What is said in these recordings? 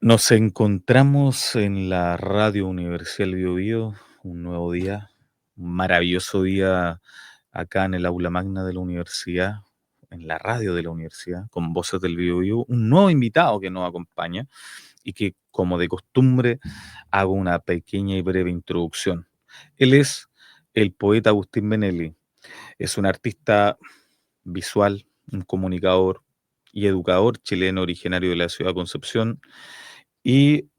Nos encontramos en la Radio Universidad del Biobío, un nuevo día, un maravilloso día acá en el aula magna de la universidad, en la radio de la universidad, con Voces del Biobío, un nuevo invitado que nos acompaña y que, como de costumbre, hago una pequeña y breve introducción. Él es el poeta Agustín Benelli, es un artista visual, un comunicador y educador chileno originario de la ciudad de Concepción y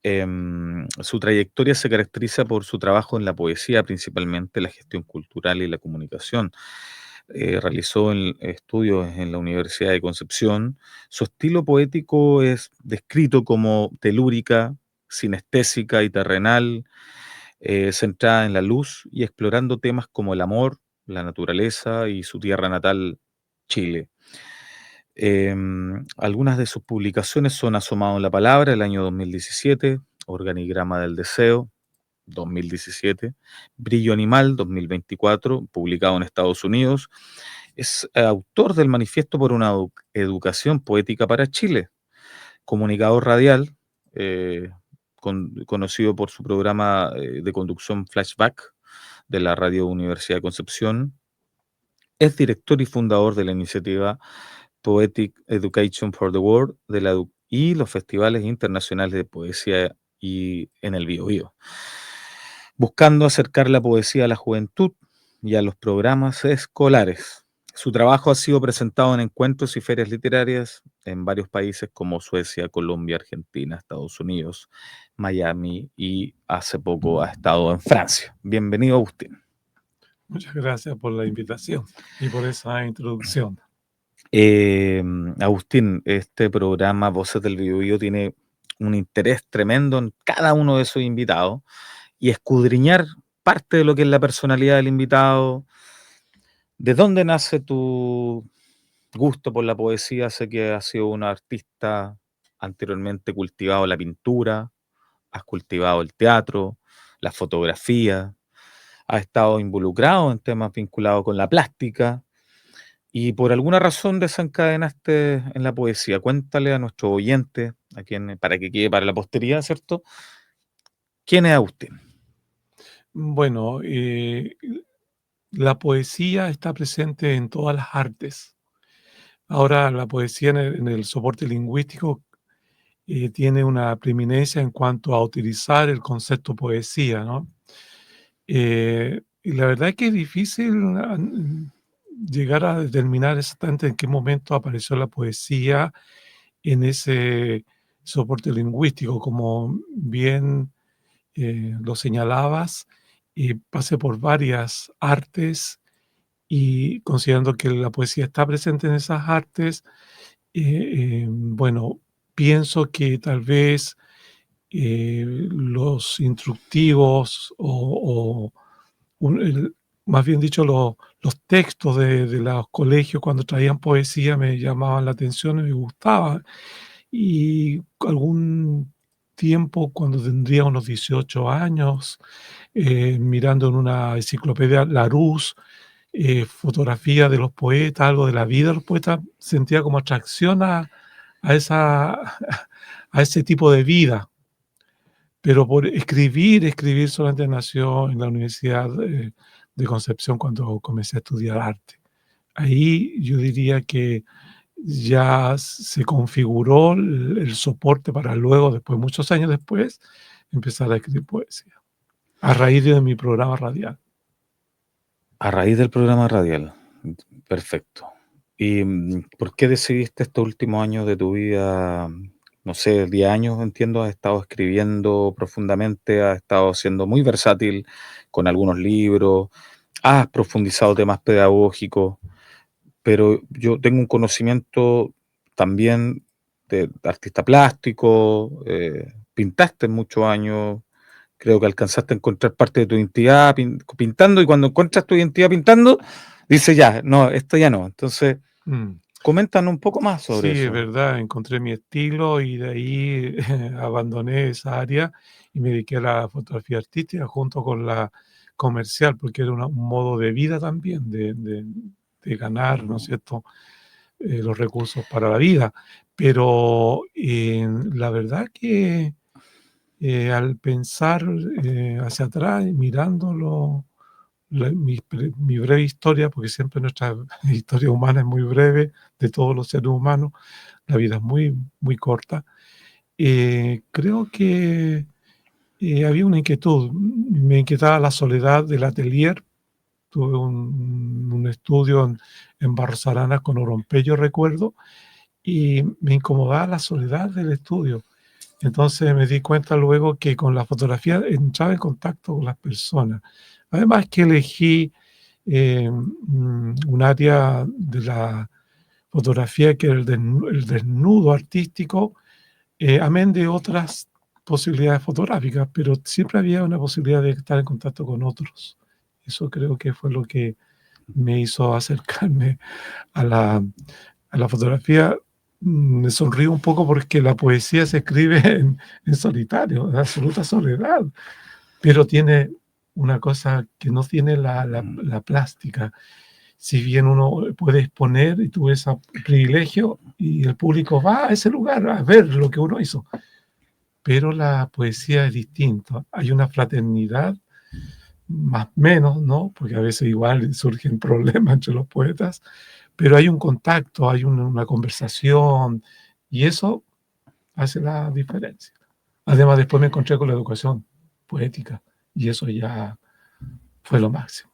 su trayectoria se caracteriza por su trabajo en la poesía, principalmente la gestión cultural y la comunicación. Realizó estudios en la Universidad de Concepción. Su estilo poético es descrito como telúrica, sinestésica y terrenal, centrada en la luz y explorando temas como el amor, la naturaleza y su tierra natal, Chile. Algunas de sus publicaciones son Asomado en la Palabra, el año 2017, Organigrama del Deseo, 2017, Brillo Animal, 2024, publicado en Estados Unidos. Es autor del Manifiesto por una Educación Poética para Chile, comunicador radial, eh, conocido por su programa de conducción Flashback de la Radio Universidad de Concepción. Es director y fundador de la iniciativa Poetic Education for the World y los festivales internacionales de poesía y en el Biobío, buscando acercar la poesía a la juventud y a los programas escolares. Su trabajo ha sido presentado en encuentros y ferias literarias en varios países como Suecia, Colombia, Argentina, Estados Unidos, Miami y hace poco ha estado en Francia. Bienvenido, Agustín. Muchas gracias por la invitación y por esa introducción. Eh, Agustín, este programa Voces del Biobío tiene un interés tremendo en cada uno de sus invitados y escudriñar parte de lo que es la personalidad del invitado. ¿De dónde nace tu gusto por la poesía? Sé que has sido un artista anteriormente cultivado la pintura, has cultivado el teatro, la fotografía, has estado involucrado en temas vinculados con la plástica. Y por alguna razón desencadenaste en la poesía. Cuéntale a nuestro oyente, para que quede para la posteridad, ¿cierto? ¿Quién es Agustín? Bueno, la poesía está presente en todas las artes. Ahora, la poesía en el soporte lingüístico tiene una preeminencia en cuanto a utilizar el concepto poesía, ¿no? Y la verdad es que es difícil llegar a determinar exactamente en qué momento apareció la poesía en ese soporte lingüístico, como bien lo señalabas, pasé por varias artes y considerando que la poesía está presente en esas artes, bueno, pienso que tal vez los instructivos más bien dicho, los textos de los colegios cuando traían poesía me llamaban la atención y me gustaban. Y algún tiempo, cuando tendría unos 18 años, mirando en una enciclopedia Larousse, fotografía de los poetas, algo de la vida de los poetas, sentía como atracción a esa a ese tipo de vida. Pero por escribir solamente nació en la Universidad de Concepción cuando comencé a estudiar arte. Ahí yo diría que ya se configuró el soporte para luego, después, muchos años después, empezar a escribir poesía, a raíz de mi programa radial. A raíz del programa radial. Perfecto. ¿Y por qué decidiste estos últimos años de tu vida, no sé, 10 años, entiendo, has estado escribiendo profundamente, has estado siendo muy versátil con algunos libros, has profundizado temas pedagógicos, pero yo tengo un conocimiento también de artista plástico, pintaste muchos años, creo que alcanzaste a encontrar parte de tu identidad pintando, y cuando encuentras tu identidad pintando, dices ya, no, esto ya no. Entonces, Mm. coméntanos un poco más sobre Sí, es eso. verdad, encontré mi estilo y de ahí abandoné esa área y me dediqué a la fotografía artística junto con la comercial, porque era un modo de vida también, de ganar, ¿no es cierto?, los recursos para la vida. Pero la verdad que al pensar hacia atrás, y mirándolo, mi breve historia, porque siempre nuestra historia humana es muy breve, de todos los seres humanos, la vida es muy, muy corta. Creo que había una inquietud, me inquietaba la soledad del atelier. Tuve un estudio en Barros Aranas con Orompello, recuerdo, y me incomodaba la soledad del estudio. Entonces me di cuenta luego que con la fotografía entraba en contacto con las personas. Además que elegí un área de la fotografía que era el desnudo artístico, amén de otras posibilidades fotográficas, pero siempre había una posibilidad de estar en contacto con otros. Eso creo que fue lo que me hizo acercarme a la fotografía. Me sonrío un poco porque la poesía se escribe en solitario, en absoluta soledad, pero tiene una cosa que no tiene la plástica. Si bien uno puede exponer y tuve ese privilegio y el público va a ese lugar a ver lo que uno hizo, pero la poesía es distinta. Hay una fraternidad, más o menos, ¿no? Porque a veces igual surgen problemas entre los poetas, pero hay un contacto, hay una conversación y eso hace la diferencia. Además, después me encontré con la educación poética y eso ya fue lo máximo.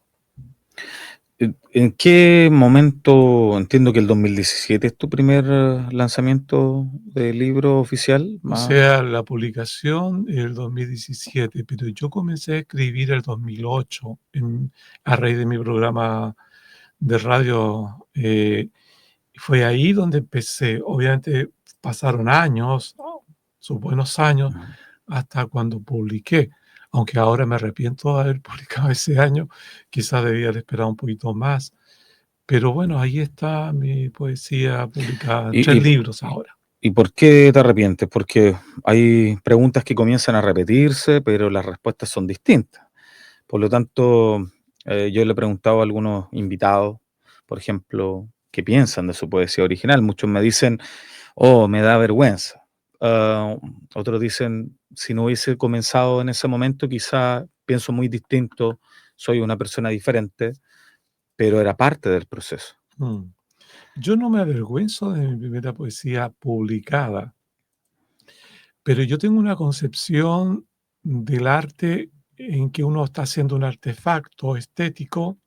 ¿En qué momento, entiendo que el 2017 es tu primer lanzamiento de libro oficial? O sea, la publicación el 2017, pero yo comencé a escribir el 2008 a raíz de mi programa de radio. Fue ahí donde empecé. Obviamente pasaron años, sus buenos años, hasta cuando publiqué. Aunque ahora me arrepiento de haber publicado ese año, quizás debía haber esperado un poquito más. Pero bueno, ahí está mi poesía publicada en ¿Y, 3 y, libros ahora. y por qué te arrepientes? Porque hay preguntas que comienzan a repetirse, pero las respuestas son distintas. Por lo tanto, yo le he preguntado a algunos invitados, por ejemplo, qué piensan de su poesía original. Muchos me dicen, oh, me da vergüenza. Ah, otros dicen, si no hubiese comenzado en ese momento, quizá pienso muy distinto, soy una persona diferente, pero era parte del proceso. Mm. Yo no me avergüenzo de mi primera poesía publicada, pero yo tengo una concepción del arte en que uno está haciendo un artefacto estético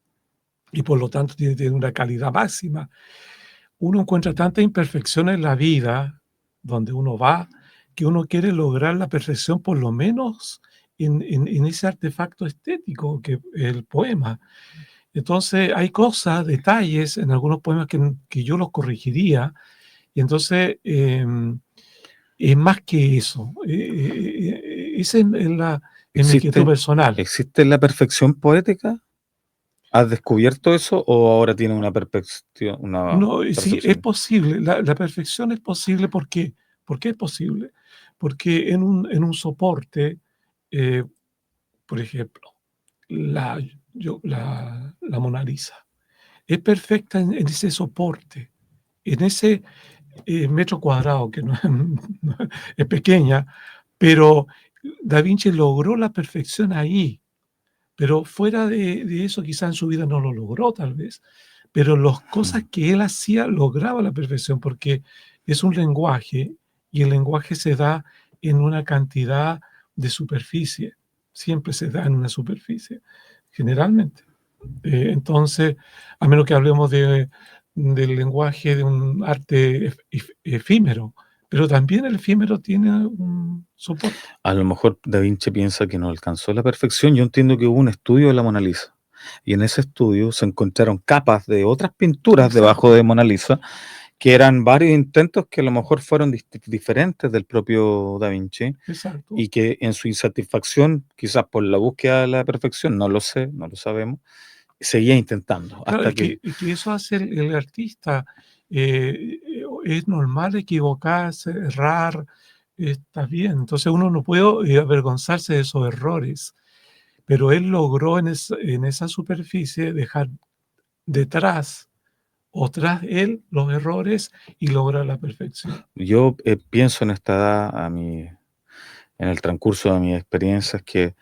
y por lo tanto tiene que tener una calidad máxima. Uno encuentra tantas imperfecciones en la vida donde uno va que uno quiere lograr la perfección por lo menos en ese artefacto estético que es el poema. Entonces hay cosas, detalles en algunos poemas que yo los corregiría y entonces es más que eso. Esa es mi inquietud ¿Existe, personal. ¿Existe la perfección poética? ¿Has descubierto eso o ahora tienes una No, sí, es percepción? posible. La perfección es posible. ¿Por qué es posible? Porque en un soporte, eh, por ejemplo, la, la Mona Lisa es perfecta en ese soporte, en ese metro cuadrado, que no, no es pequeña, pero Da Vinci logró la perfección ahí. Pero fuera de eso, quizá en su vida no lo logró, tal vez, pero las cosas Mm. que él hacía lograba la perfección, porque es un lenguaje, y el lenguaje se da en una cantidad de superficie, siempre se da en una superficie, generalmente. Entonces, a menos que hablemos del lenguaje de un arte efímero, pero también el efímero tiene un soporte. A lo mejor Da Vinci piensa que no alcanzó la perfección. Yo entiendo que hubo un estudio de la Mona Lisa y en ese estudio se encontraron capas de otras pinturas debajo Exacto, de Mona Lisa, que eran varios intentos que a lo mejor fueron diferentes del propio Da Vinci exacto. y que en su insatisfacción, quizás por la búsqueda de la perfección, no lo sé, no lo sabemos, seguía intentando Claro, hasta que... es que eso hace el artista. Es normal equivocarse, errar, está bien. Entonces uno no puede avergonzarse de esos errores, pero él logró en esa superficie dejar detrás o tras él los errores y lograr la perfección. Yo pienso en esta edad, en el transcurso de mis experiencias, que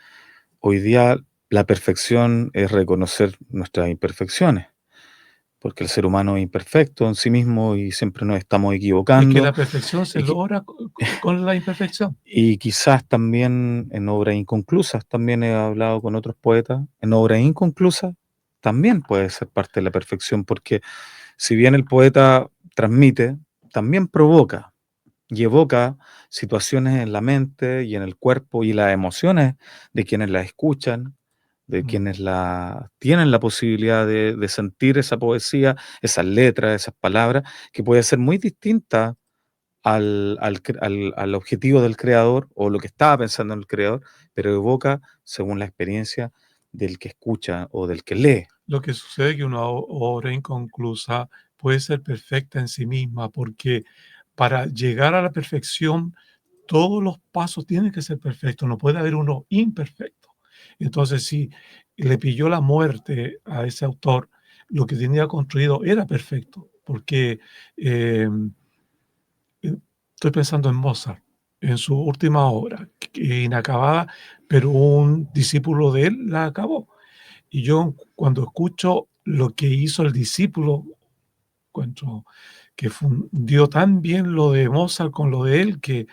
hoy día la perfección es reconocer nuestras imperfecciones, porque el ser humano es imperfecto en sí mismo y siempre nos estamos Es que equivocando la perfección se y, logra con la imperfección. y quizás también en obras inconclusas, también he hablado con otros poetas, en obras inconclusas también puede ser parte de la perfección, porque si bien el poeta transmite, también provoca y evoca situaciones en la mente y en el cuerpo y las emociones de quienes la escuchan, de Mm. quienes tienen la posibilidad de sentir esa poesía, esas letras, esas palabras, que puede ser muy distinta al objetivo del creador o lo que estaba pensando el creador, pero evoca según la experiencia del que escucha o del que lee. Lo que sucede es que una obra inconclusa puede ser perfecta en sí misma, porque para llegar a la perfección, todos los pasos tienen que ser perfectos, no puede haber uno imperfecto. Entonces, si le pilló la muerte a ese autor, lo que tenía construido era perfecto, porque eh, estoy pensando en Mozart, en su última obra, que inacabada, pero un discípulo de él la acabó. Y yo cuando escucho lo que hizo el discípulo, encuentro que fundió tan bien lo de Mozart con lo de él, que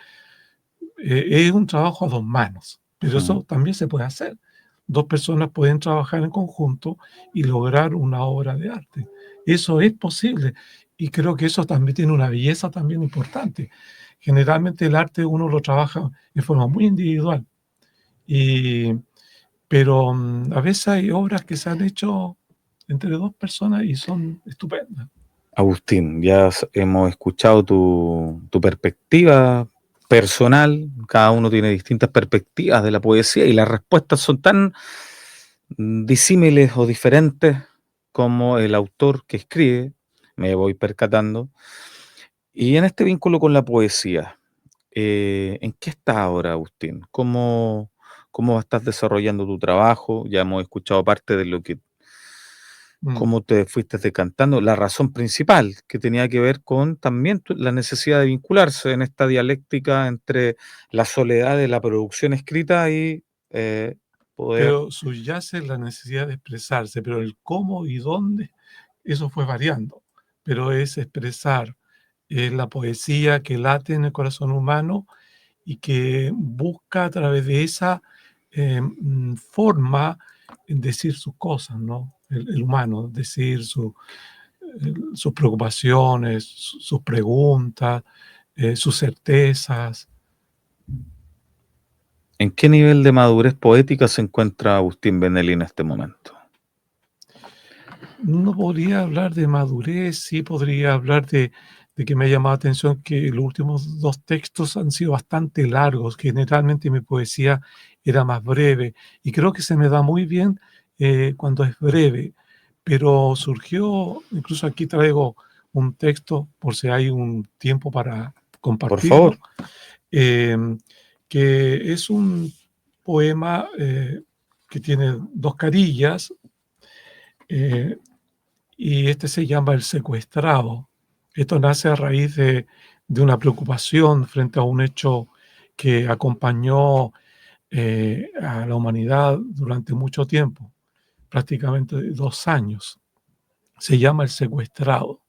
es un trabajo a dos manos, pero Ujú. eso también se puede hacer. Dos personas pueden trabajar en conjunto y lograr una obra de arte. Eso es posible y creo que eso también tiene una belleza también importante. Generalmente el arte uno lo trabaja en forma muy individual, y, pero a veces hay obras que se han hecho entre dos personas y son estupendas. Agustín, ya hemos escuchado tu perspectiva personal, cada uno tiene distintas perspectivas de la poesía y las respuestas son tan disímiles o diferentes como el autor que escribe, me voy percatando. Y en este vínculo con la poesía, ¿en qué estás ahora, Agustín? ¿Cómo estás desarrollando tu trabajo? Ya hemos escuchado parte de lo que Mm. cómo te fuiste decantando, la razón principal, que tenía que ver con también la necesidad de vincularse en esta dialéctica entre la soledad de la producción escrita y poder, Pero subyace la necesidad de expresarse, pero el cómo y dónde, eso fue variando. Pero es expresar la poesía que late en el corazón humano y que busca a través de esa forma decir sus cosas, ¿no? El humano, decir sus preocupaciones, sus preguntas, sus certezas. ¿en qué nivel de madurez poética se encuentra Agustín Benelli en este momento? No podría hablar de madurez, sí podría hablar de que me ha llamado la atención que los últimos 2 textos han sido bastante largos. Generalmente mi poesía era más breve y creo que se me da muy bien, cuando es breve, pero surgió, incluso aquí traigo un texto por si hay un tiempo para Por favor. compartirlo, em, que es un poema, que tiene 2 carillas, eh, y este se llama El secuestrado. Esto nace a raíz de una preocupación frente a un hecho que acompañó a la humanidad durante mucho tiempo, prácticamente 2 años. Se llama El secuestrado.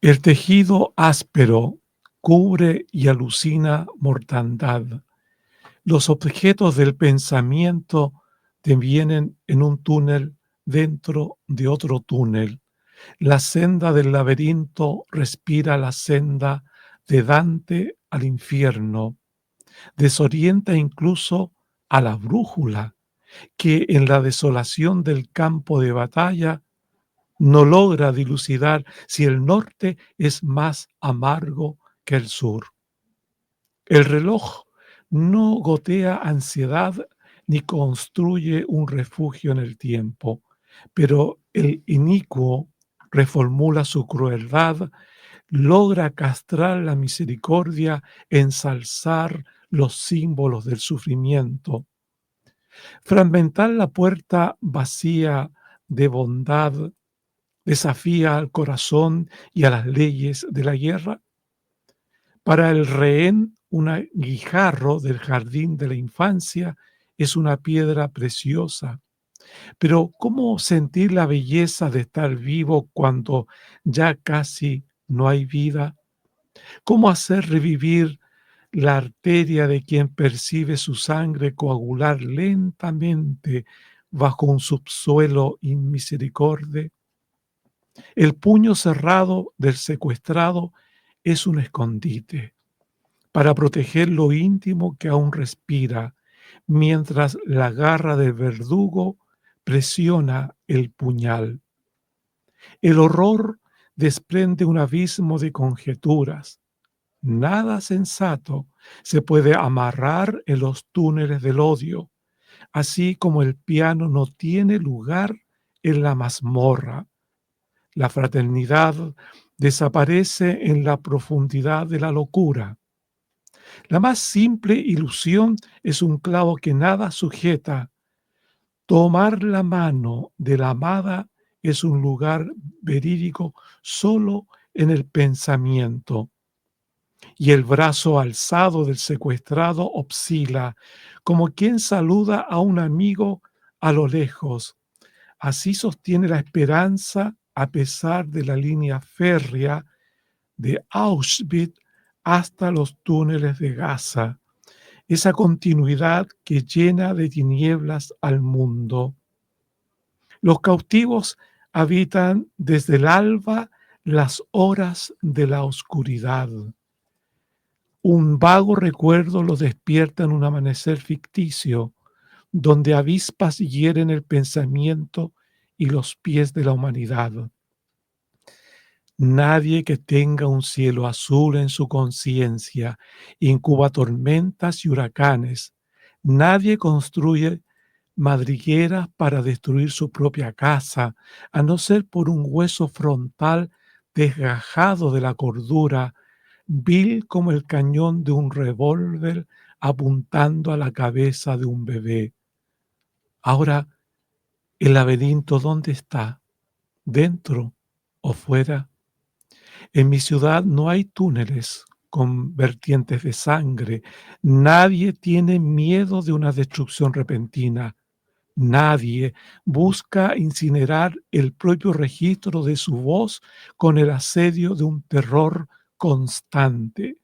El tejido áspero cubre y alucina mortandad. Los objetos del pensamiento te vienen en un túnel dentro de otro túnel. La senda del laberinto respira la senda de Dante al infierno. Desorienta incluso a la brújula, que en la desolación del campo de batalla no logra dilucidar si el norte es más amargo que el sur. El reloj no gotea ansiedad ni construye un refugio en el tiempo, pero el inicuo reformula su crueldad, logra castrar la misericordia, ensalzar los símbolos del sufrimiento, fragmentar la puerta vacía de bondad desafía al corazón y a las leyes de la guerra. Para el rehén, un guijarro del jardín de la infancia es una piedra preciosa. Pero ¿cómo sentir la belleza de estar vivo cuando ya casi no hay vida? ¿Cómo hacer revivir la arteria de quien percibe su sangre coagular lentamente bajo un subsuelo inmisericorde? El puño cerrado del secuestrado es un escondite para proteger lo íntimo que aún respira, mientras la garra del verdugo presiona el puñal. El horror desprende un abismo de conjeturas. Nada sensato se puede amarrar en los túneles del odio, así como el piano no tiene lugar en la mazmorra. La fraternidad desaparece en la profundidad de la locura. La más simple ilusión es un clavo que nada sujeta. Tomar la mano de la amada es un lugar verídico solo en el pensamiento. Y el brazo alzado del secuestrado oscila, como quien saluda a un amigo a lo lejos. Así sostiene la esperanza a pesar de la línea férrea de Auschwitz hasta los túneles de Gaza, esa continuidad que llena de tinieblas al mundo. Los cautivos habitan desde el alba las horas de la oscuridad. Un vago recuerdo los despierta en un amanecer ficticio, donde avispas hieren el pensamiento y los pies de la humanidad. Nadie que tenga un cielo azul en su conciencia incuba tormentas y huracanes. Nadie construye madrigueras para destruir su propia casa, a no ser por un hueso frontal desgajado de la cordura, vil como el cañón de un revólver apuntando a la cabeza de un bebé. Ahora, ¿el laberinto dónde está? ¿Dentro o fuera? En mi ciudad no hay túneles con vertientes de sangre. Nadie tiene miedo de una destrucción repentina. Nadie busca incinerar el propio registro de su voz con el asedio de un terror constante.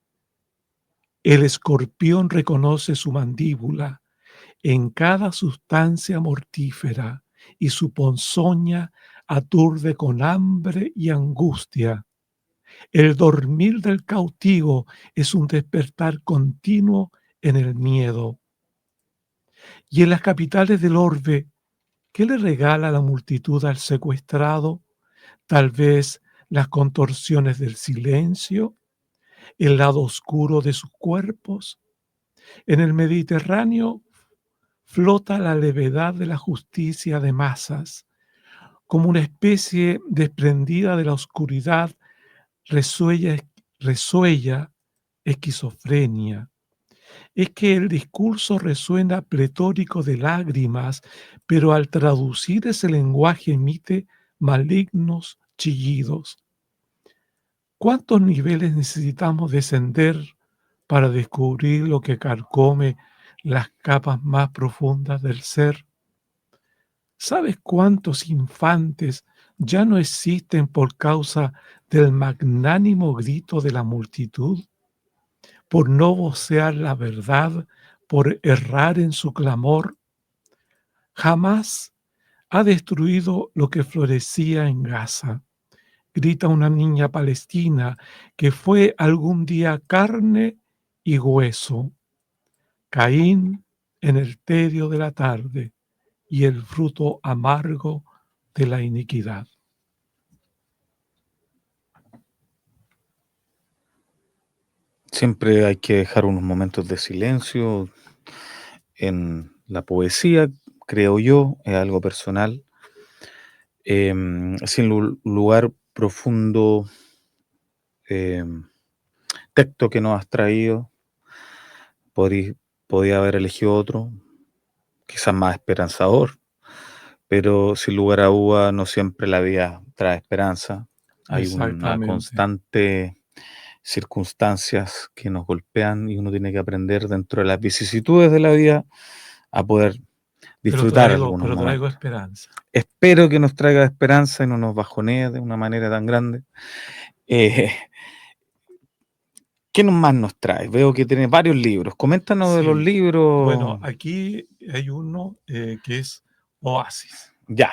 El escorpión reconoce su mandíbula en cada sustancia mortífera y su ponzoña aturde con hambre y angustia. El dormir del cautivo es un despertar continuo en el miedo. Y en las capitales del orbe, ¿qué le regala la multitud al secuestrado? Tal vez las contorsiones del silencio, el lado oscuro de sus cuerpos. En el Mediterráneo flota la levedad de la justicia de masas, como una especie desprendida de la oscuridad, resuella, resuella esquizofrenia. Es que el discurso resuena pletórico de lágrimas, pero al traducir ese lenguaje emite malignos chillidos. ¿Cuántos niveles necesitamos descender para descubrir lo que carcome las capas más profundas del ser? ¿Sabes cuántos infantes ya no existen por causa del magnánimo grito de la multitud? Por no vocear la verdad, por errar en su clamor. Jamás ha destruido lo que florecía en Gaza, grita una niña palestina que fue algún día carne y hueso. Caín en el tedio de la tarde y el fruto amargo de la iniquidad. Siempre hay que dejar unos momentos de silencio en la poesía, creo yo, es algo personal. Sin lugar profundo, em, texto que nos has traído, podría haber elegido otro, quizás más esperanzador, pero sin lugar a duda no siempre la vida trae esperanza. Hay una Exactamente. constante circunstancias que nos golpean y uno tiene que aprender dentro de las vicisitudes de la vida a poder disfrutar algunos Pero traigo momentos. esperanza. Espero que nos traiga esperanza y no nos bajonee de una manera tan grande. Eh, ¿Qué más nos trae? Veo que tiene varios libros. Coméntanos de los Sí. libros. Bueno, aquí hay uno que es Oasis. Ya,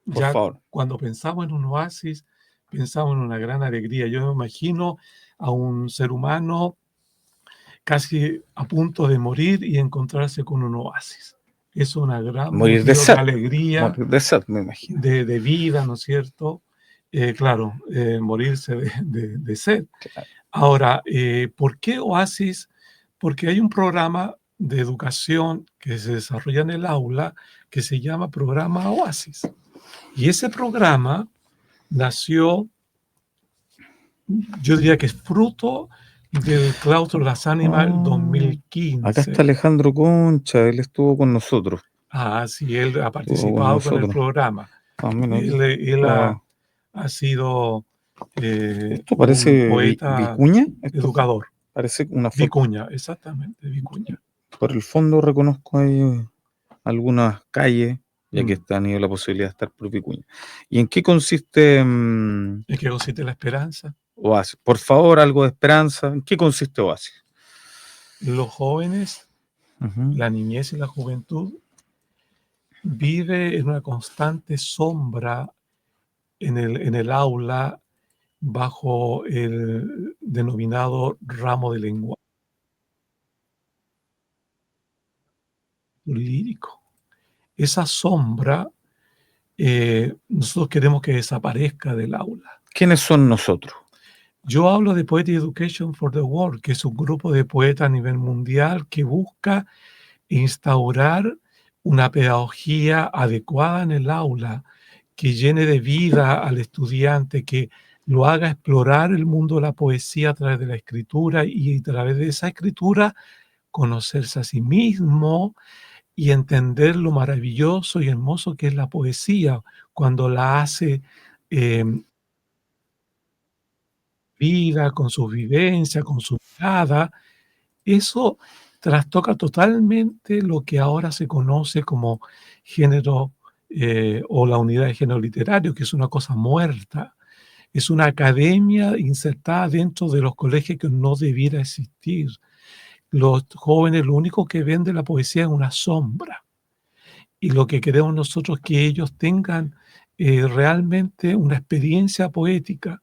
por Ya favor. cuando pensamos en un oasis, pensamos en una gran alegría. Yo me imagino a un ser humano casi a punto de morir y encontrarse con un oasis. Es un gran Morir de motivo de sed. alegría, Morir de sed, me imagino. de vida, ¿no es cierto? Claro, morirse de sed. Claro. Ahora, ¿por qué Oasis? Porque hay un programa de educación que se desarrolla en el aula que se llama Programa Oasis. Y ese programa nació, yo diría que es fruto del claustro Las Ánimas Oh, acá está 2015. Alejandro Concha, él estuvo con nosotros. Ah, sí, él ha Estuvo con participado con el nosotros. programa. Ah, mira aquí. Él Está- ha sido Esto un parece poeta Vicuña. Esto educador. parece una foto. Vicuña, exactamente, Vicuña. Por el fondo reconozco ahí algunas calles, ya que Mm. está tenido la posibilidad de estar por Vicuña. ¿Y en qué consiste ¿En qué consiste la esperanza? Oasis? Por favor, algo de esperanza. ¿En qué consiste Oasis? Los jóvenes, Ujú. la niñez y la juventud vive en una constante sombra en el aula bajo el denominado ramo de lenguaje lírico. Esa sombra nosotros queremos que desaparezca del aula. ¿Quiénes son nosotros? Yo hablo de Poetry Education for the World, que es un grupo de poetas a nivel mundial que busca instaurar una pedagogía adecuada en el aula, que llene de vida al estudiante, que lo haga explorar el mundo de la poesía a través de la escritura y a través de esa escritura conocerse a sí mismo y entender lo maravilloso y hermoso que es la poesía cuando la hace vida, con sus vivencias, con su mirada. Eso trastoca totalmente lo que ahora se conoce como género o la unidad de género literario, que es una cosa muerta. Es una academia insertada dentro de los colegios que no debiera existir. Los jóvenes lo único que ven de la poesía es una sombra. Y lo que queremos nosotros es que ellos tengan realmente una experiencia poética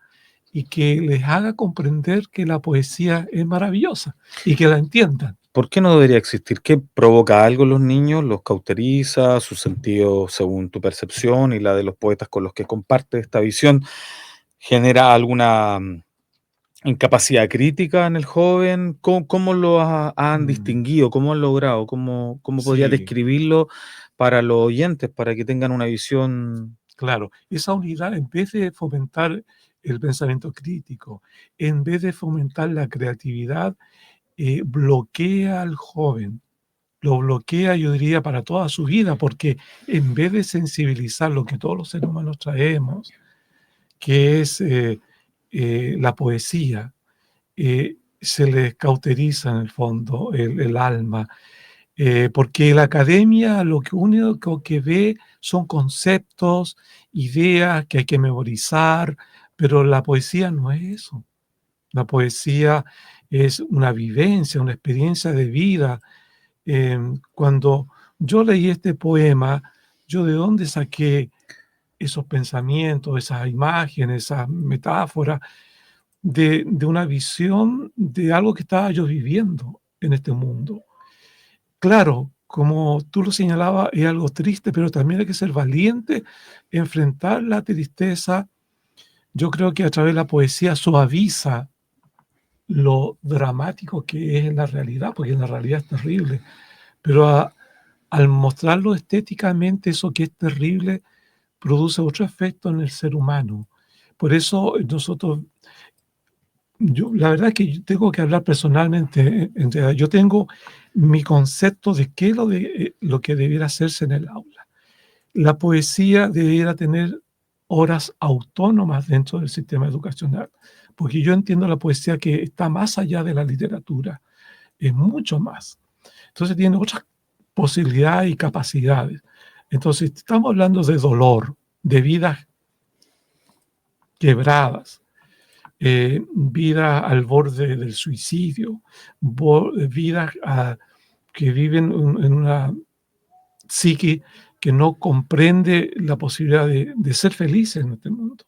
y que les haga comprender que la poesía es maravillosa y que la entiendan. ¿Por qué no debería existir? ¿Qué provoca algo en los niños? ¿Los cauteriza? ¿Su sentido, según tu percepción y la de los poetas con los que comparte esta visión, genera alguna incapacidad crítica en el joven? ¿Cómo lo han Mm, distinguido? ¿Cómo han logrado? ¿Cómo podría sí, describirlo para los oyentes, para que tengan una visión? claro. Esa unidad, en vez de fomentar el pensamiento crítico, en vez de fomentar la creatividad, bloquea al joven. Lo bloquea, yo diría, para toda su vida, porque en vez de sensibilizar lo que todos los seres humanos traemos, que es la poesía, se les cauteriza en el fondo el alma, porque la academia lo que único que ve son conceptos, ideas que hay que memorizar, pero la poesía no es eso. La poesía es una vivencia, una experiencia de vida. Cuando yo leí este poema, yo de dónde saqué esos pensamientos, esas imágenes, esas metáforas, de una visión de algo que estaba yo viviendo en este mundo. Claro, como tú lo señalabas, es algo triste, pero también hay que ser valiente, enfrentar la tristeza. Yo creo que a través de la poesía suaviza lo dramático que es en la realidad, porque en la realidad es terrible, pero al mostrarlo estéticamente, eso que es terrible produce otro efecto en el ser humano. Por eso nosotros, yo, la verdad es que yo tengo que hablar personalmente, en realidad, yo tengo mi concepto de qué es lo que debiera hacerse en el aula. la poesía debiera tener horas autónomas dentro del sistema educacional, porque yo entiendo la poesía que está más allá de la literatura, es mucho más. Entonces tiene otras posibilidades y capacidades. Entonces estamos hablando de dolor, de vidas quebradas, vidas al borde del suicidio, vidas que viven en una psique que no comprende la posibilidad de ser felices en este mundo.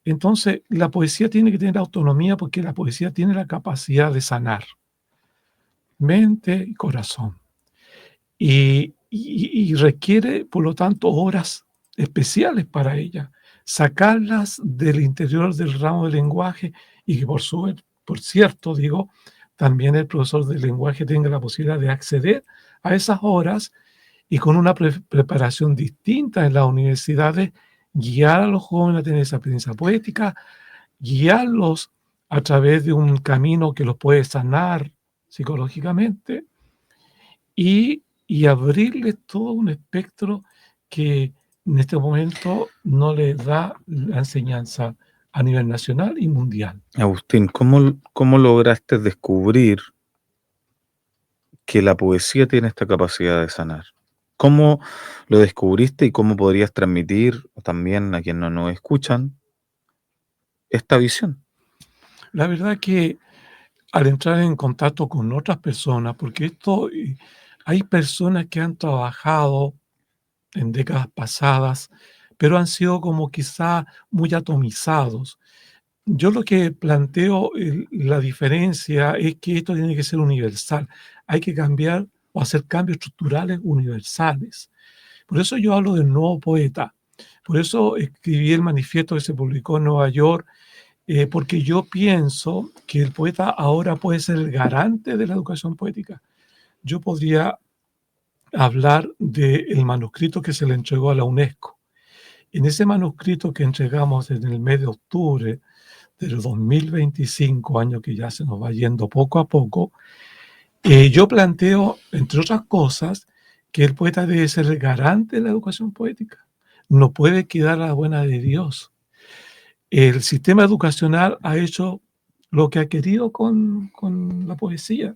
Entonces, la poesía tiene que tener autonomía porque la poesía tiene la capacidad de sanar mente y corazón. Y requiere, por lo tanto, horas especiales para ella. Sacarlas del interior del ramo del lenguaje y que, por cierto, digo, también el profesor del lenguaje tenga la posibilidad de acceder a esas horas y con una preparación distinta en las universidades, guiar a los jóvenes a tener esa experiencia poética, guiarlos a través de un camino que los puede sanar psicológicamente y abrirles todo un espectro que en este momento no les da la enseñanza a nivel nacional y mundial. Agustín, ¿cómo lograste descubrir que la poesía tiene esta capacidad de sanar? ¿Cómo lo descubriste y cómo podrías transmitir también a quienes no nos escuchan esta visión? La verdad que al entrar en contacto con otras personas, porque hay personas que han trabajado en décadas pasadas, pero han sido como quizá muy atomizados. Yo lo que planteo, la diferencia es que esto tiene que ser universal. Hay que cambiar o hacer cambios estructurales universales. Por eso yo hablo del nuevo poeta. Por eso escribí el manifiesto que se publicó en Nueva York, porque yo pienso que el poeta ahora puede ser el garante de la educación poética. Yo podría hablar del manuscrito que se le entregó a la UNESCO. En ese manuscrito que entregamos en el mes de octubre del 2025, año que ya se nos va yendo poco a poco, yo planteo, entre otras cosas, que el poeta debe ser el garante de la educación poética. No puede quedar a la buena de Dios. El sistema educacional ha hecho lo que ha querido con la poesía,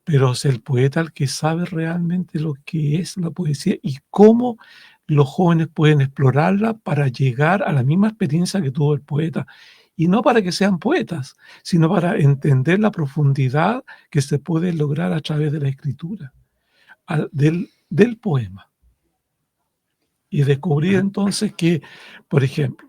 pero es el poeta el que sabe realmente lo que es la poesía y cómo los jóvenes pueden explorarla para llegar a la misma experiencia que tuvo el poeta. Y no para que sean poetas, sino para entender la profundidad que se puede lograr a través de la escritura, del poema. Y descubrir entonces que, por ejemplo,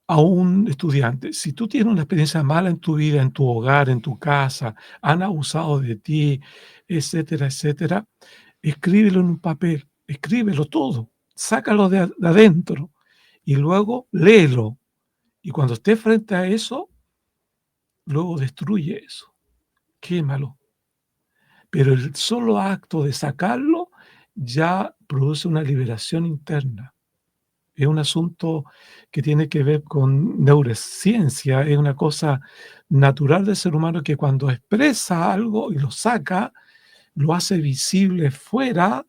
a un estudiante, si tú tienes una experiencia mala en tu vida, en tu hogar, en tu casa, han abusado de ti, etcétera, etcétera, escríbelo en un papel, escríbelo todo, sácalo de adentro y luego léelo. Y cuando estés frente a eso, luego destruye eso, quémalo. Pero el solo acto de sacarlo ya produce una liberación interna. Es un asunto que tiene que ver con neurociencia, es una cosa natural del ser humano que cuando expresa algo y lo saca, lo hace visible fuera,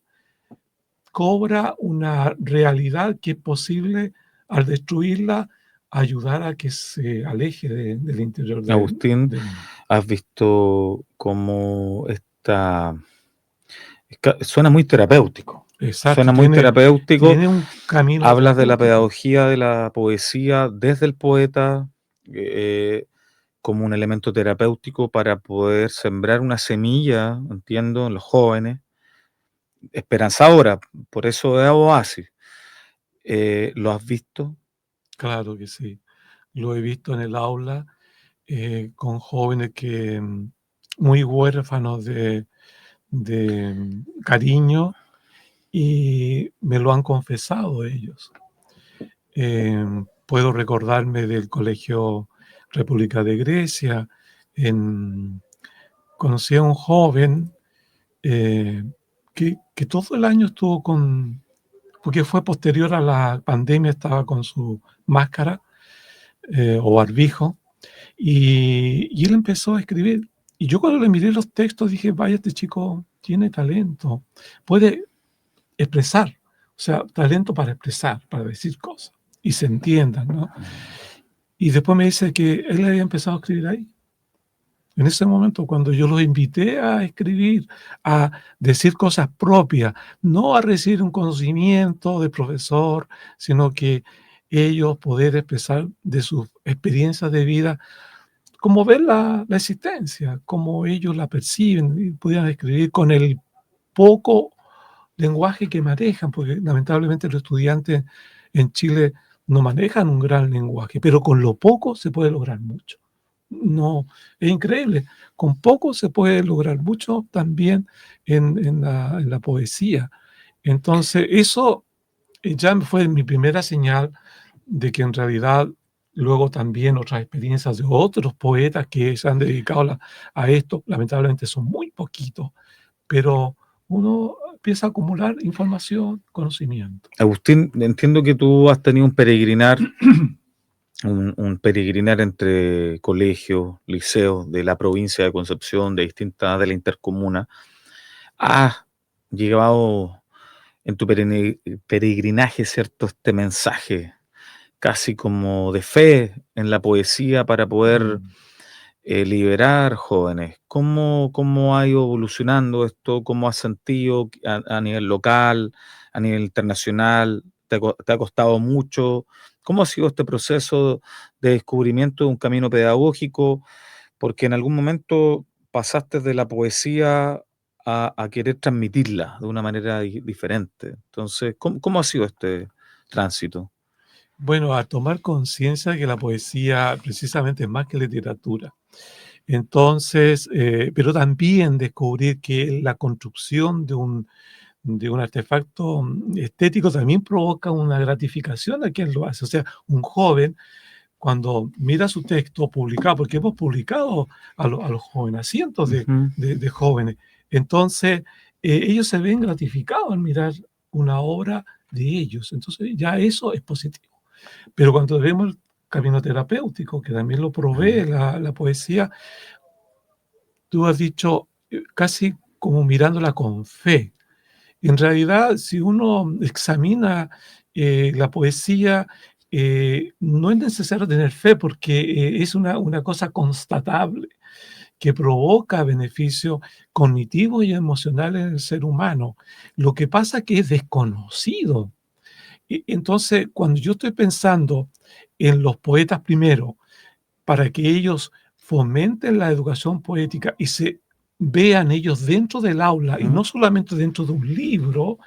cobra una realidad que es posible al destruirla, ayudar a que se aleje del interior Agustín, de uno. ¿has visto cómo suena muy terapéutico? Exacto, Suena muy terapéutico. tiene un camino Hablas de la terapéutico. pedagogía de la poesía desde el poeta como un elemento terapéutico para poder sembrar una semilla, entiendo, en los jóvenes, esperanzadora. Por eso es Oasis. ¿Lo has visto? Claro que sí. Lo he visto en el aula con jóvenes que muy huérfanos de cariño y me lo han confesado ellos. Puedo recordarme del Colegio República de Grecia. Conocí a un joven que todo el año estuvo porque fue posterior a la pandemia, estaba con su máscara o barbijo, y él empezó a escribir. Y yo cuando le miré los textos dije, vaya, este chico tiene talento, puede expresar, o sea, talento para expresar, para decir cosas y se entiendan, ¿no? Y después me dice que él había empezado a escribir ahí. En ese momento, cuando yo los invité a escribir, a decir cosas propias, no a recibir un conocimiento de profesor, sino que ellos poder expresar de sus experiencias de vida, como ver la existencia, como ellos la perciben, y pudieran escribir con el poco lenguaje que manejan, porque lamentablemente los estudiantes en Chile no manejan un gran lenguaje, pero con lo poco se puede lograr mucho. No, es increíble. Con poco se puede lograr mucho también en la poesía. Entonces, eso ya fue mi primera señal de que en realidad luego también otras experiencias de otros poetas que se han dedicado a esto, lamentablemente son muy poquitos, pero uno empieza a acumular información, conocimiento. Agustín, entiendo que tú has tenido un peregrinar entre colegios, liceos de la provincia de Concepción, de la intercomuna. Has llevado en tu peregrinaje, ¿cierto?, este mensaje casi como de fe en la poesía para poder Mm. liberar jóvenes. ¿Cómo ha ido evolucionando esto? ¿Cómo has sentido a nivel local, a nivel internacional? ¿Te ha costado mucho? ¿Cómo ha sido este proceso de descubrimiento de un camino pedagógico? Porque en algún momento pasaste de la poesía a querer transmitirla de una manera diferente. Entonces, ¿cómo ha sido este tránsito? Bueno, a tomar conciencia de que la poesía precisamente es más que literatura. Entonces, pero también descubrir que la construcción de un artefacto estético también provoca una gratificación a quien lo hace. O sea, un joven cuando mira su texto publicado, porque hemos publicado a los jóvenes, a cientos Ujú. de jóvenes, entonces ellos se ven gratificados al mirar una obra de ellos. Entonces ya eso es positivo. Pero cuando vemos el camino terapéutico, que también lo Mm. provee la poesía, tú has dicho casi como mirándola con fe. En realidad, si uno examina la poesía, no es necesario tener fe porque es una cosa constatable que provoca beneficios cognitivos y emocionales en el ser humano. Lo que pasa es que es desconocido. Entonces, cuando yo estoy pensando en los poetas primero, para que ellos fomenten la educación poética y se vean ellos dentro del aula y Ujú. no solamente dentro de un libro,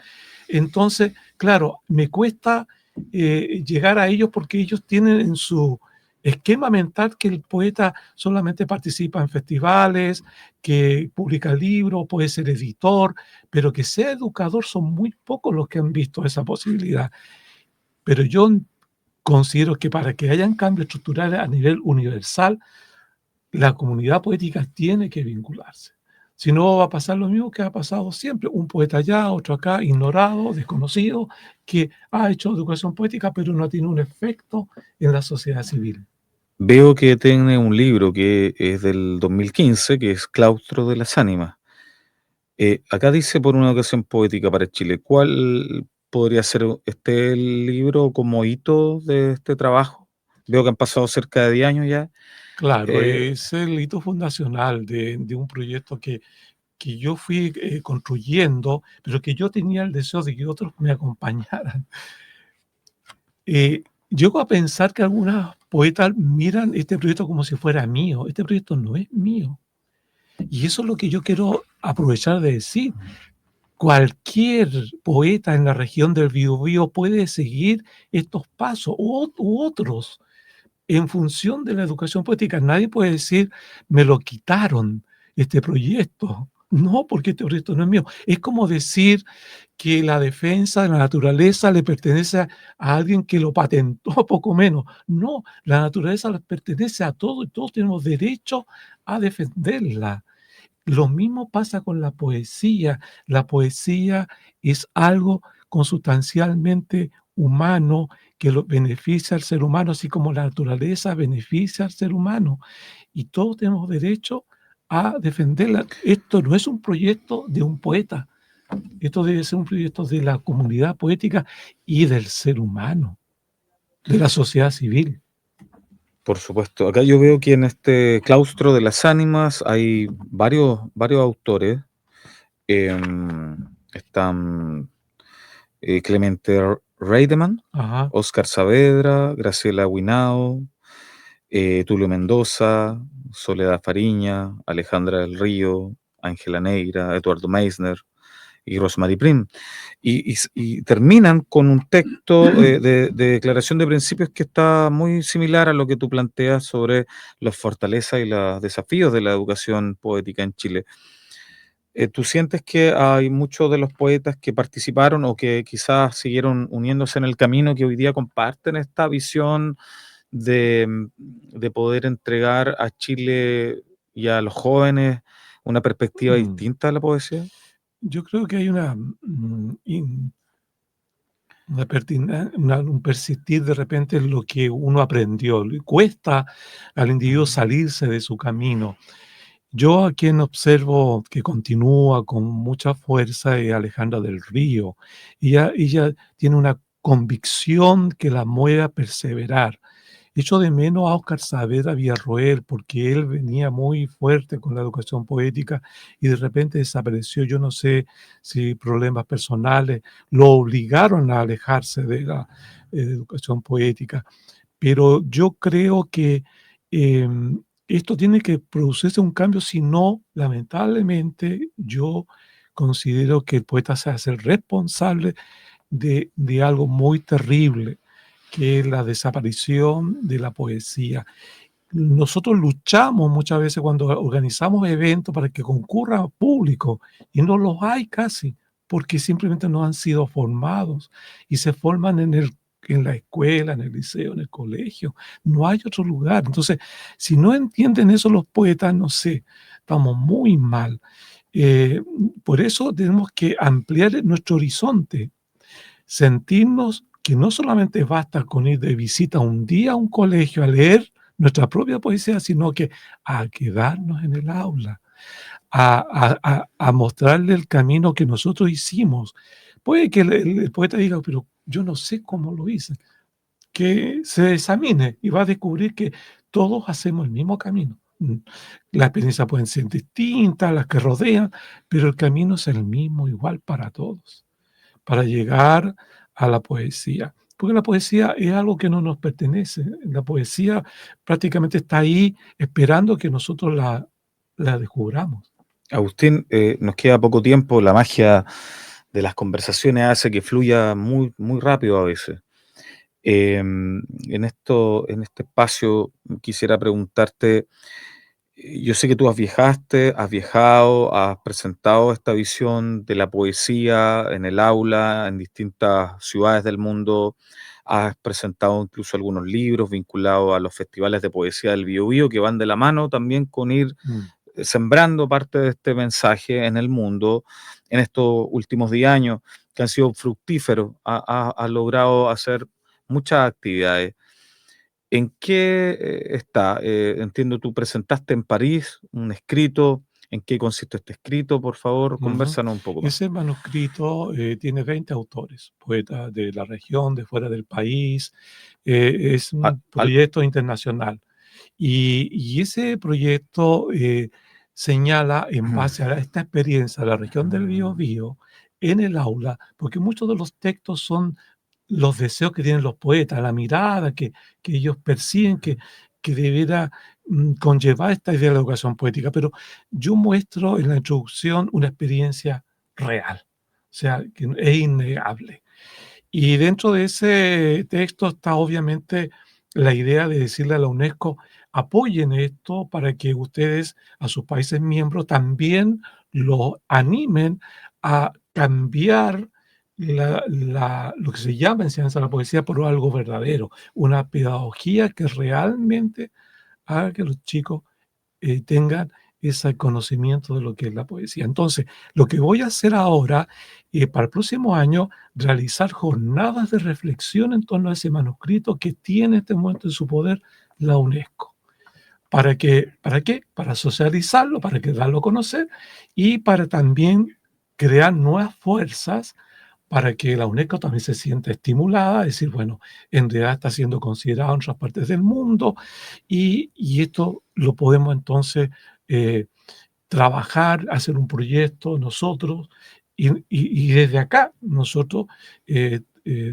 entonces, claro, me cuesta llegar a ellos porque ellos tienen en su esquema mental que el poeta solamente participa en festivales, que publica libros, puede ser editor, pero que sea educador son muy pocos los que han visto esa posibilidad. Pero yo considero que para que hayan cambios estructurales a nivel universal, la comunidad poética tiene que vincularse. Si no, va a pasar lo mismo que ha pasado siempre, un poeta allá, otro acá, ignorado, desconocido, que ha hecho educación poética, pero no tiene un efecto en la sociedad civil. Veo que tiene un libro que es del 2015, que es Claustro de las Ánimas. Acá dice por una ocasión poética para Chile. ¿Cuál podría ser este libro como hito de este trabajo? Veo que han pasado cerca de 10 años ya. Claro, Eh, es el hito fundacional de un proyecto que yo fui construyendo, pero que yo tenía el deseo de que otros me acompañaran. Llego a pensar que algunas poetas miran este proyecto como si fuera mío. Este proyecto no es mío. Y eso es lo que yo quiero aprovechar de decir. Cualquier poeta en la región del Biobío puede seguir estos pasos u otros en función de la educación poética. Nadie puede decir, me lo quitaron este proyecto. No, porque este proyecto no es mío. Es como decir que la defensa de la naturaleza le pertenece a alguien que lo patentó, poco menos. No, la naturaleza le pertenece a todos y todos tenemos derecho a defenderla. Lo mismo pasa con la poesía. La poesía es algo consustancialmente humano que lo beneficia al ser humano, así como la naturaleza beneficia al ser humano. Y todos tenemos derecho a defenderla. Esto no es un proyecto de un poeta. Esto debe ser un proyecto de la comunidad poética y del ser humano, de la sociedad civil. Por supuesto. Acá yo veo que en este claustro de las ánimas hay varios autores. Están Clemente Reidemann, Ajá. Oscar Saavedra, Graciela Guinao, Tulio Mendoza, Soledad Fariña, Alejandra del Río, Ángela Neira, Eduardo Meissner y Rosemary Prim. Y terminan con un texto de declaración de principios que está muy similar a lo que tú planteas sobre las fortalezas y los desafíos de la educación poética en Chile. ¿Tú sientes que hay muchos de los poetas que participaron o que quizás siguieron uniéndose en el camino que hoy día comparten esta visión de poder entregar a Chile y a los jóvenes una perspectiva Mm. distinta de la poesía? Yo creo que hay un persistir de repente en lo que uno aprendió. Le cuesta al individuo Mm. salirse de su camino. Yo a quien observo que continúa con mucha fuerza es Alejandra del Río. Ella tiene una convicción que la mueve a perseverar. Echo de menos a Óscar Saavedra Villarroel, porque él venía muy fuerte con la educación poética y de repente desapareció. Yo no sé si problemas personales lo obligaron a alejarse de la educación poética, pero yo creo que esto tiene que producirse un cambio, si no, lamentablemente, yo considero que el poeta se hace responsable de algo muy terrible, que es la desaparición de la poesía. Nosotros luchamos muchas veces cuando organizamos eventos para que concurra público y no los hay casi, porque simplemente no han sido formados y se forman en la escuela, en el liceo, en el colegio. No hay otro lugar. Entonces, si no entienden eso los poetas, no sé, estamos muy mal. Eh, por eso tenemos que ampliar nuestro horizonte, sentirnos que no solamente basta con ir de visita un día a un colegio a leer nuestra propia poesía, sino que a quedarnos en el aula, a mostrarle el camino que nosotros hicimos. Puede que el poeta diga, pero yo no sé cómo lo hice. Que se examine y va a descubrir que todos hacemos el mismo camino. Las experiencias pueden ser distintas, las que rodean, pero el camino es el mismo, igual para todos, para llegar a la poesía. Porque la poesía es algo que no nos pertenece. La poesía prácticamente está ahí esperando que nosotros la descubramos. Agustín, nos queda poco tiempo, la magia de las conversaciones hace que fluya muy rápido a veces. En este espacio quisiera preguntarte, yo sé que tú has viajado, has presentado esta visión de la poesía en el aula, en distintas ciudades del mundo, has presentado incluso algunos libros vinculados a los festivales de poesía del Biobío que van de la mano también con ir Mm. sembrando parte de este mensaje en el mundo en estos últimos 10 años que han sido fructíferos, ha logrado hacer muchas actividades. ¿En qué está? Entiendo, tú presentaste en París un escrito. ¿En qué consiste este escrito? Por favor, Ujú. convérsanos un poco más. Ese manuscrito tiene 20 autores, poetas de la región, de fuera del país. Es Al- un al- proyecto internacional. Y ese proyecto señala en base a esta experiencia de la región del Biobío en el aula, porque muchos de los textos son los deseos que tienen los poetas, la mirada que ellos perciben que debiera conllevar esta idea de la educación poética. Pero yo muestro en la introducción una experiencia real, o sea, que es innegable. Y dentro de ese texto está obviamente la idea de decirle a la UNESCO, apoyen esto para que ustedes a sus países miembros también lo animen a cambiar lo que se llama enseñanza de la poesía por algo verdadero, una pedagogía que realmente haga que los chicos tengan ese conocimiento de lo que es la poesía. Entonces, lo que voy a hacer ahora, para el próximo año, realizar jornadas de reflexión en torno a ese manuscrito que tiene en este momento en su poder la UNESCO. ¿Para qué? Para socializarlo, para que darlo a conocer y para también crear nuevas fuerzas para que la UNESCO también se sienta estimulada, a decir, bueno, en realidad está siendo considerado en otras partes del mundo y esto lo podemos entonces eh, trabajar, hacer un proyecto nosotros y desde acá nosotros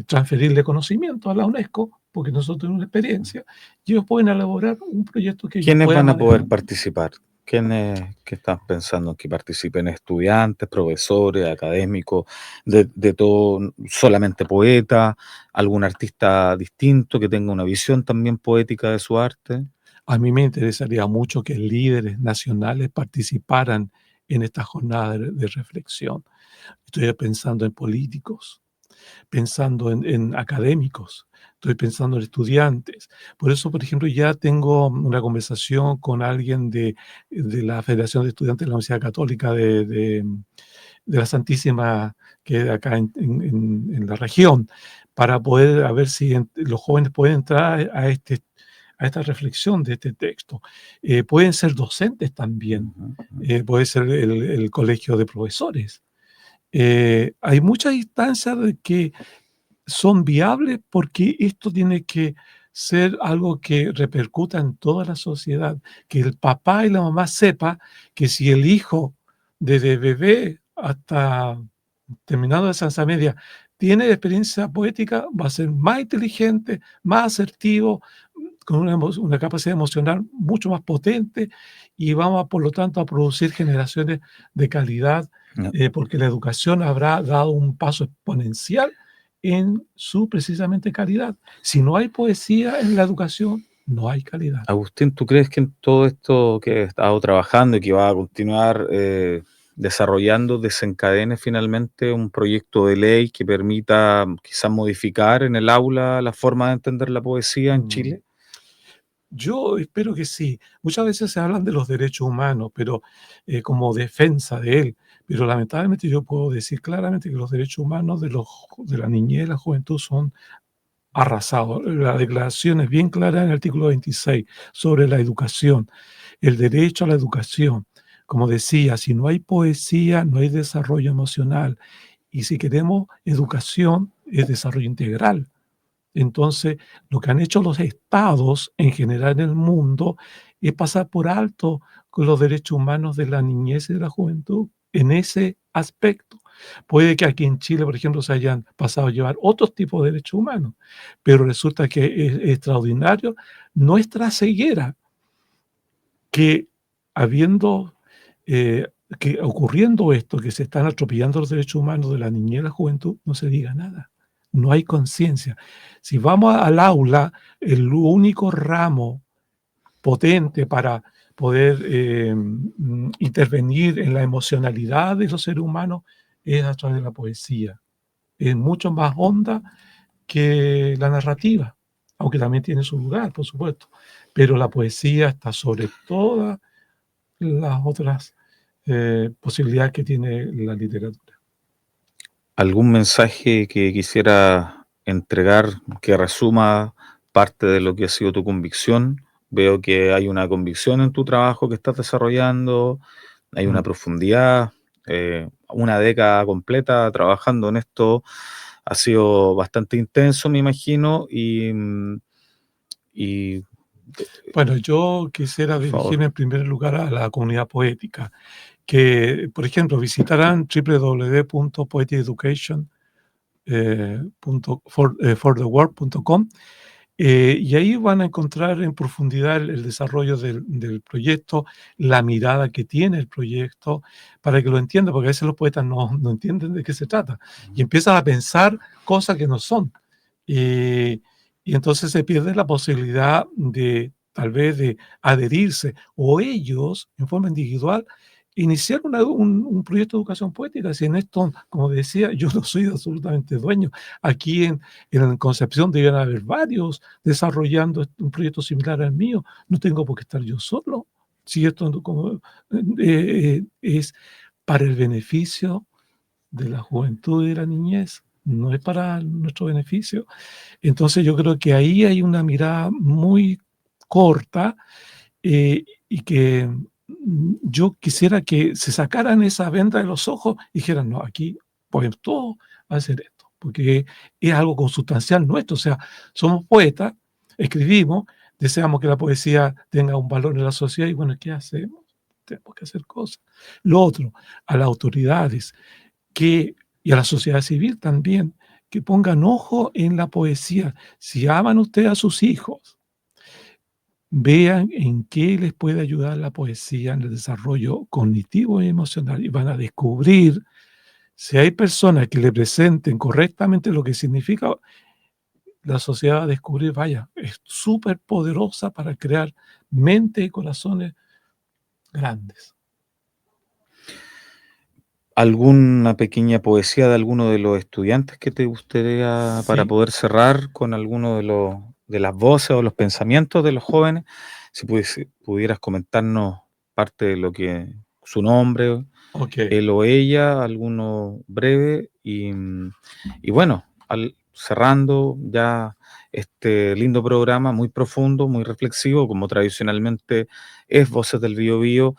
transferirle conocimiento a la UNESCO, porque nosotros tenemos una experiencia, y ellos pueden elaborar un proyecto que ellos ¿Quiénes puedan van a poder manejar. participar? ¿Quiénes que están pensando que participen? ¿Estudiantes, profesores, académicos, de todo, solamente poetas, algún artista distinto que tenga una visión también poética de su arte? A mí me interesaría mucho que líderes nacionales participaran en esta jornada de reflexión. Estoy pensando en políticos, pensando en académicos, estoy pensando en estudiantes. Por eso, por ejemplo, ya tengo una conversación con alguien de la Federación de Estudiantes de la Universidad Católica de la Santísima, que acá en la región, para poder a ver si los jóvenes pueden entrar a esta reflexión de este texto. Pueden ser docentes también, Ujú, ujú. puede ser el colegio de profesores. Hay muchas instancias de que son viables porque esto tiene que ser algo que repercuta en toda la sociedad, que el papá y la mamá sepa que si el hijo desde bebé hasta terminado la enseñanza media tiene experiencia poética, va a ser más inteligente, más asertivo, con una capacidad emocional mucho más potente y vamos, por lo tanto, a producir generaciones de calidad, No. porque la educación habrá dado un paso exponencial en su precisamente calidad. Si no hay poesía en la educación, no hay calidad. Agustín, ¿tú crees que en todo esto que he estado trabajando y que va a continuar desarrollando desencadene finalmente un proyecto de ley que permita quizás modificar en el aula la forma de entender la poesía en Mm. Chile? Yo espero que sí. Muchas veces se hablan de los derechos humanos, pero como defensa de él. Pero lamentablemente yo puedo decir claramente que los derechos humanos de la niñez y la juventud son arrasados. La declaración es bien clara en el artículo 26 sobre la educación, el derecho a la educación. Como decía, si no hay poesía, no hay desarrollo emocional. Y si queremos educación, es desarrollo integral. Entonces, lo que han hecho los estados en general en el mundo es pasar por alto con los derechos humanos de la niñez y de la juventud en ese aspecto. Puede que aquí en Chile, por ejemplo, se hayan pasado a llevar otros tipos de derechos humanos, pero resulta que es extraordinario nuestra ceguera que habiendo, eh, que ocurriendo esto, que se están atropellando los derechos humanos de la niñez y la juventud, no se diga nada. No hay conciencia. Si vamos al aula, el único ramo potente para poder intervenir en la emocionalidad de los seres humanos es a través de la poesía. Es mucho más honda que la narrativa, aunque también tiene su lugar, por supuesto. Pero la poesía está sobre todas las otras posibilidades que tiene la literatura. ¿Algún mensaje que quisiera entregar que resuma parte de lo que ha sido tu convicción? Veo que hay una convicción en tu trabajo que estás desarrollando, hay una Mm. profundidad, una década completa trabajando en esto ha sido bastante intenso, me imagino, y Bueno, yo quisiera por favor. dirigirme en primer lugar a la comunidad poética, que, por ejemplo, visitaran www.poetyeducation fortheworld.com. Y ahí van a encontrar en profundidad el desarrollo del proyecto, la mirada que tiene el proyecto, para que lo entiendan, porque a veces los poetas no entienden de qué se trata y empiezan a pensar cosas que no son. Y, y entonces se pierde la posibilidad de tal vez de adherirse o ellos en forma individual iniciar un proyecto de educación poética. Si en esto, como decía, yo no soy absolutamente dueño. Aquí en Concepción deben haber varios desarrollando un proyecto similar al mío. No tengo por qué estar yo solo. Si esto es para el beneficio de la juventud y de la niñez, no es para nuestro beneficio. Entonces yo creo que ahí hay una mirada muy corta y que yo quisiera que se sacaran esa venda de los ojos y dijeran: "No, aquí pues todo va a ser esto", porque es algo consustancial nuestro, o sea, somos poetas, escribimos, deseamos que la poesía tenga un valor en la sociedad y bueno, ¿qué hacemos? Tenemos que hacer cosas. Lo otro, a las autoridades que y a la sociedad civil también, que pongan ojo en la poesía. Si aman ustedes a sus hijos, vean en qué les puede ayudar la poesía en el desarrollo cognitivo y emocional y van a descubrir si hay personas que le presenten correctamente lo que significa, la sociedad va a descubrir, vaya, es súper poderosa para crear mentes y corazones grandes. ¿Alguna pequeña poesía de alguno de los estudiantes que te gustaría para Sí, poder cerrar con alguno de las voces o los pensamientos de los jóvenes? Si pudieras comentarnos parte de lo que su nombre, okey. él o ella, alguno breve y bueno, cerrando ya este lindo programa muy profundo, muy reflexivo, como tradicionalmente es Voces del Biobío.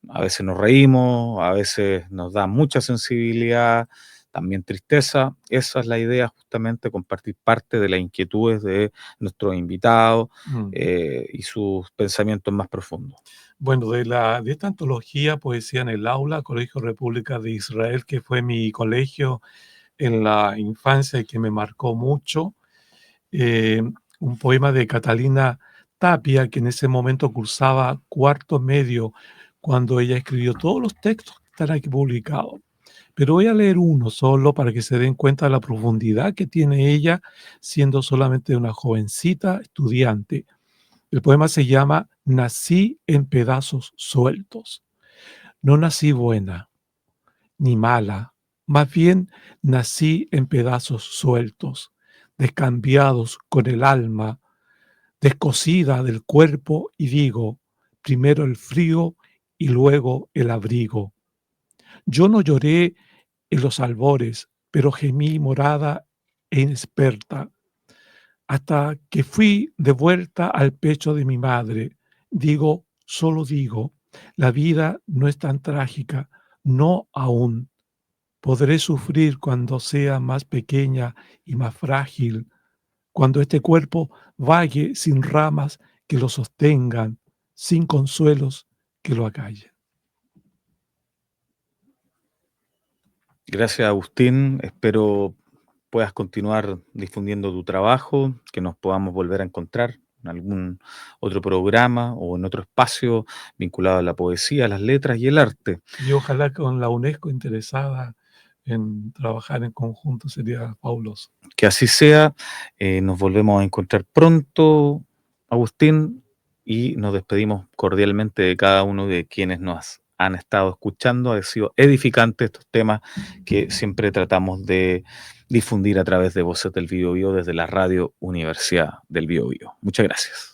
A veces nos reímos, a veces nos da mucha sensibilidad, también tristeza. Esa es la idea, justamente, compartir parte de las inquietudes de nuestros invitados Mm. y sus pensamientos más profundos. Bueno, de esta antología, Poesía en el Aula, Colegio República de Israel, que fue mi colegio en la infancia y que me marcó mucho, eh, un poema de Catalina Tapia, que en ese momento cursaba cuarto medio, cuando ella escribió todos los textos que están aquí publicados. Pero voy a leer uno solo para que se den cuenta de la profundidad que tiene ella, siendo solamente una jovencita estudiante. El poema se llama Nací en pedazos sueltos. No nací buena ni mala, más bien nací en pedazos sueltos, descambiados con el alma, descosida del cuerpo y digo, primero el frío y luego el abrigo. Yo no lloré en los albores, pero gemí morada e inexperta, hasta que fui de vuelta al pecho de mi madre. Digo, solo digo, la vida no es tan trágica, no aún. Podré sufrir cuando sea más pequeña y más frágil, cuando este cuerpo vague sin ramas que lo sostengan, sin consuelos que lo acallen. Gracias, Agustín. Espero puedas continuar difundiendo tu trabajo, que nos podamos volver a encontrar en algún otro programa o en otro espacio vinculado a la poesía, las letras y el arte. Y ojalá con la UNESCO interesada en trabajar en conjunto sería fabuloso. Que así sea. Nos volvemos a encontrar pronto, Agustín, y nos despedimos cordialmente de cada uno de quienes nos han estado escuchando. Ha sido edificante estos temas que siempre tratamos de difundir a través de Voces del Biobío desde la Radio Universidad del Biobío. Muchas gracias.